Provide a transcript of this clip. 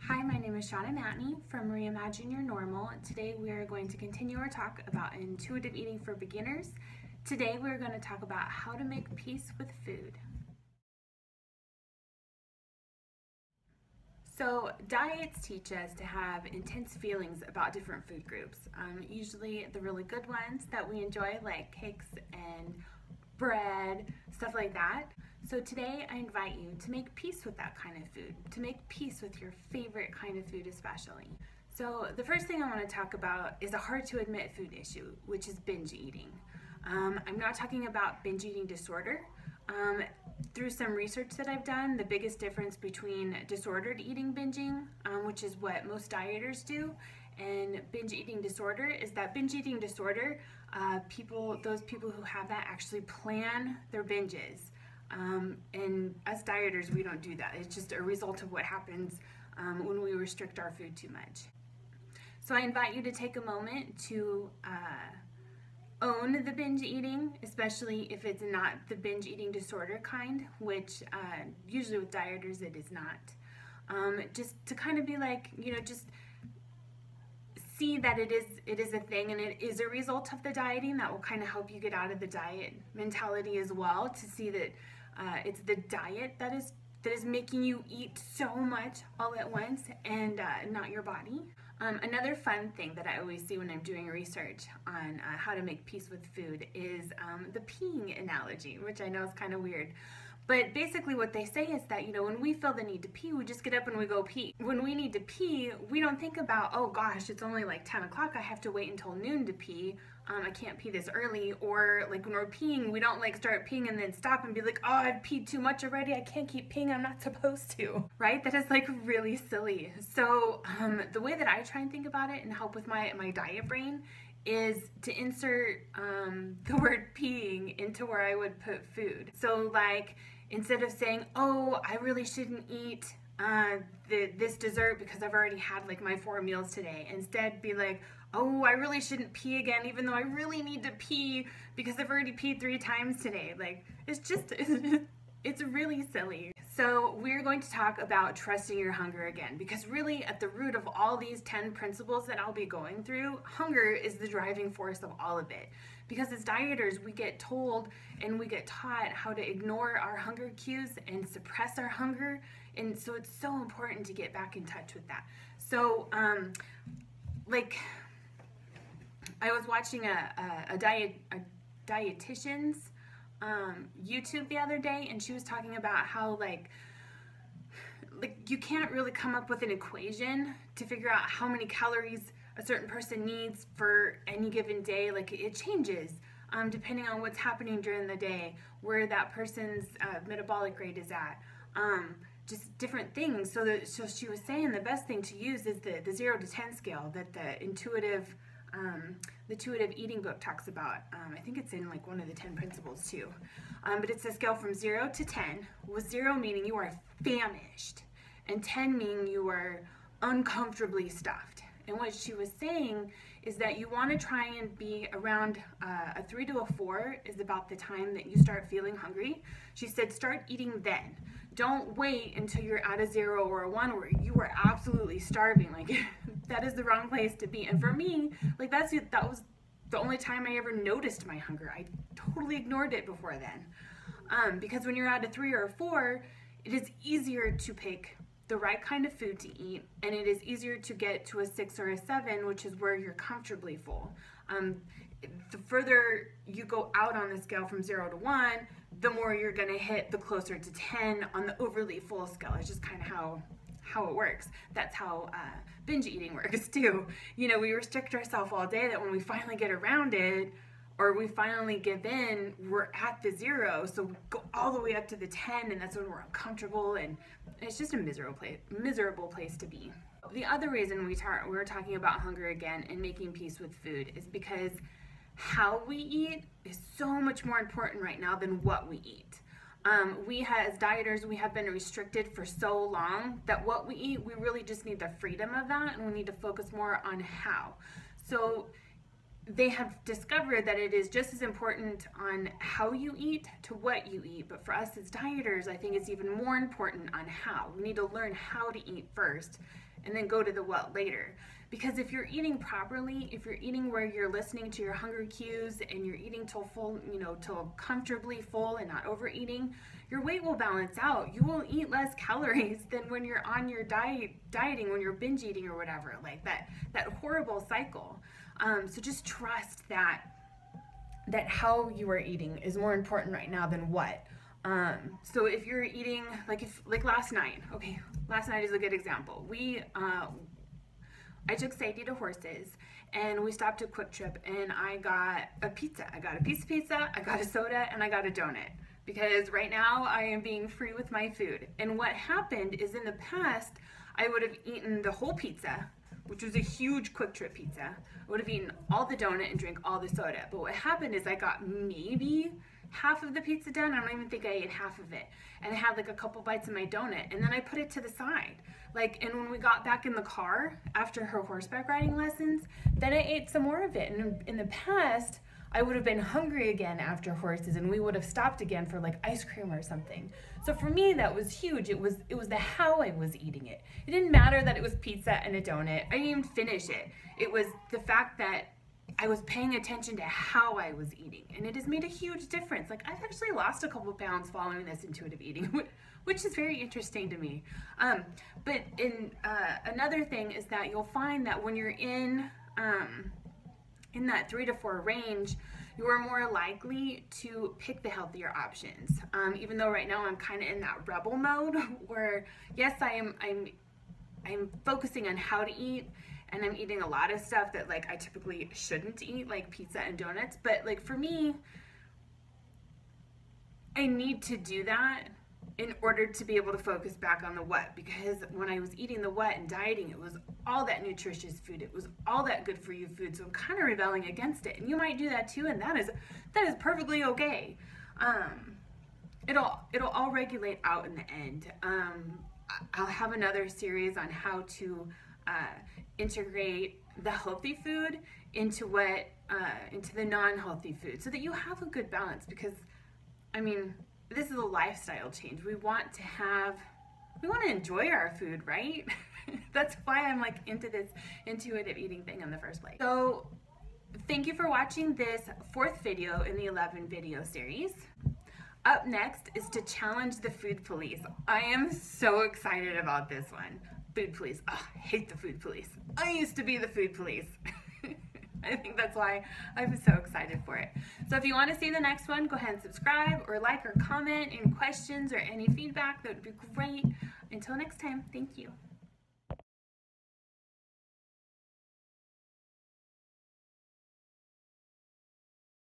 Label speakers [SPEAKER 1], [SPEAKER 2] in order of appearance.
[SPEAKER 1] Hi, my name is Shauna Matney from Reimagine Your Normal. Today we are going to continue our talk about intuitive eating for beginners. Today we're going to talk about how to make peace with food. So diets teach us to have intense feelings about different food groups, usually the really good ones that we enjoy like cakes and bread, stuff like that. So today I invite you to make peace with that kind of food, to make peace with your favorite kind of food especially. So the first thing I want to talk about is a hard to admit food issue, which is binge eating. I'm not talking about binge eating disorder. Through some research that I've done, the biggest difference between disordered eating binging, which is what most dieters do, and binge eating disorder is that binge eating disorder, those people who have that actually plan their binges. And us dieters, we don't do that. It's just a result of what happens when we restrict our food too much. So I invite you to take a moment to own the binge eating, especially if it's not the binge eating disorder kind, which usually with dieters it is not. Just to kind of be like, just see that it is a thing and it is a result of the dieting that will kind of help you get out of the diet mentality as well, to see that it's the diet that is making you eat so much all at once and not your body. Another fun thing that I always see when I'm doing research on how to make peace with food is the peeing analogy, which I know is kind of weird. But basically what they say is that, when we feel the need to pee, we just get up and we go pee. When we need to pee, we don't think about, oh gosh, it's only like 10 o'clock, I have to wait until noon to pee. I can't pee this early. Or like when we're peeing, we don't like start peeing and then stop and be like, oh, I've peed too much already, I can't keep peeing, I'm not supposed to, right? That is like really silly. So the way that I try and think about it and help with my diet brain is to insert the word peeing into where I would put food. So like, instead of saying, oh, I really shouldn't eat this dessert because I've already had like my 4 meals today, instead be like, oh, I really shouldn't pee again even though I really need to pee because I've already peed 3 times today. Like, it's really silly. So we're going to talk about trusting your hunger again, because really at the root of all these 10 principles that I'll be going through, hunger is the driving force of all of it. Because as dieters, we get told and we get taught how to ignore our hunger cues and suppress our hunger. And so it's so important to get back in touch with that. So like I was watching a dietitian's YouTube the other day, and she was talking about how like you can't really come up with an equation to figure out how many calories a certain person needs for any given day. Like, it changes depending on what's happening during the day, where that person's metabolic rate is at, just different things. So she was saying the best thing to use is the 0 to 10 scale that the intuitive eating book talks about. I think it's in like one of the 10 principles too. But it's a scale from 0 to 10, with 0 meaning you are famished and 10 meaning you are uncomfortably stuffed. And what she was saying is that you want to try and be around a 3 to a 4 is about the time that you start feeling hungry. She said start eating then. Don't wait until you're at a 0 or a 1 where you are absolutely starving. Like, that is the wrong place to be. And for me, like that was the only time I ever noticed my hunger. I totally ignored it before then. Because when you're at a 3 or a 4, it is easier to pick the right kind of food to eat, and it is easier to get to a 6 or a 7, which is where you're comfortably full. The further you go out on the scale from 0 to 1, the more you're gonna hit the closer to 10 on the overly full scale. It's just kind of how it works. That's how binge eating works too. We restrict ourselves all day, that when we finally get around it, or we finally give in, we're at the 0, so we go all the way up to the 10, and that's when we're uncomfortable, and it's just a miserable place to be. The other reason we're talking about hunger again and making peace with food is because how we eat is so much more important right now than what we eat. As dieters, we have been restricted for so long that what we eat, we really just need the freedom of that, and we need to focus more on how. So they have discovered that it is just as important on how you eat to what you eat. But for us as dieters, I think it's even more important on how. We need to learn how to eat first and then go to the what later. Because if you're eating properly, if you're eating where you're listening to your hunger cues and you're eating till full, till comfortably full and not overeating, your weight will balance out. You will eat less calories than when you're on your dieting, when you're binge eating or whatever, like that horrible cycle. So just trust that how you are eating is more important right now than what. So if you're eating, like last night, okay, last night is a good example. I took Sadie to Horses, and we stopped at Quick Trip, and I got a pizza. I got a piece of pizza, I got a soda, and I got a donut. Because right now I am being free with my food. And what happened is in the past, I would have eaten the whole pizza, which was a huge Quick Trip pizza. I would have eaten all the donut and drank all the soda. But what happened is I got maybe half of the pizza done. I don't even think I ate half of it. And I had like a couple bites of my donut, and then I put it to the side. And when we got back in the car after her horseback riding lessons, then I ate some more of it. And in the past, I would have been hungry again after Horses, and we would have stopped again for like ice cream or something. So for me, that was huge. It was the how I was eating it. It didn't matter that it was pizza and a donut. I didn't even finish it. It was the fact that I was paying attention to how I was eating, and it has made a huge difference. Like, I've actually lost a couple pounds following this intuitive eating, which is very interesting to me. But another thing is that you'll find that when you're in that 3 to 4 range, you are more likely to pick the healthier options. Even though right now I'm kind of in that rebel mode where, yes, I'm focusing on how to eat, and I'm eating a lot of stuff that like I typically shouldn't eat, like pizza and donuts. But like for me, I need to do that in order to be able to focus back on the what, because when I was eating the what and dieting, it was all that nutritious food, it was all that good for you food, so I'm kind of rebelling against it. And you might do that too, and that is perfectly okay. It'll all regulate out in the end. I'll have another series on how to integrate the healthy food into the non-healthy food, so that you have a good balance. Because I mean, this is a lifestyle change. We want to enjoy our food, right? That's why I'm like into this intuitive eating thing in the first place. So thank you for watching this 4th video in the 11 video series. Up next is to challenge the food police. I am so excited about this one. Food police. Oh, I hate the food police. I used to be the food police. I think that's why I'm so excited for it. So if you want to see the next one, go ahead and subscribe or like or comment. Any questions or any feedback, that would be great. Until next time, thank you.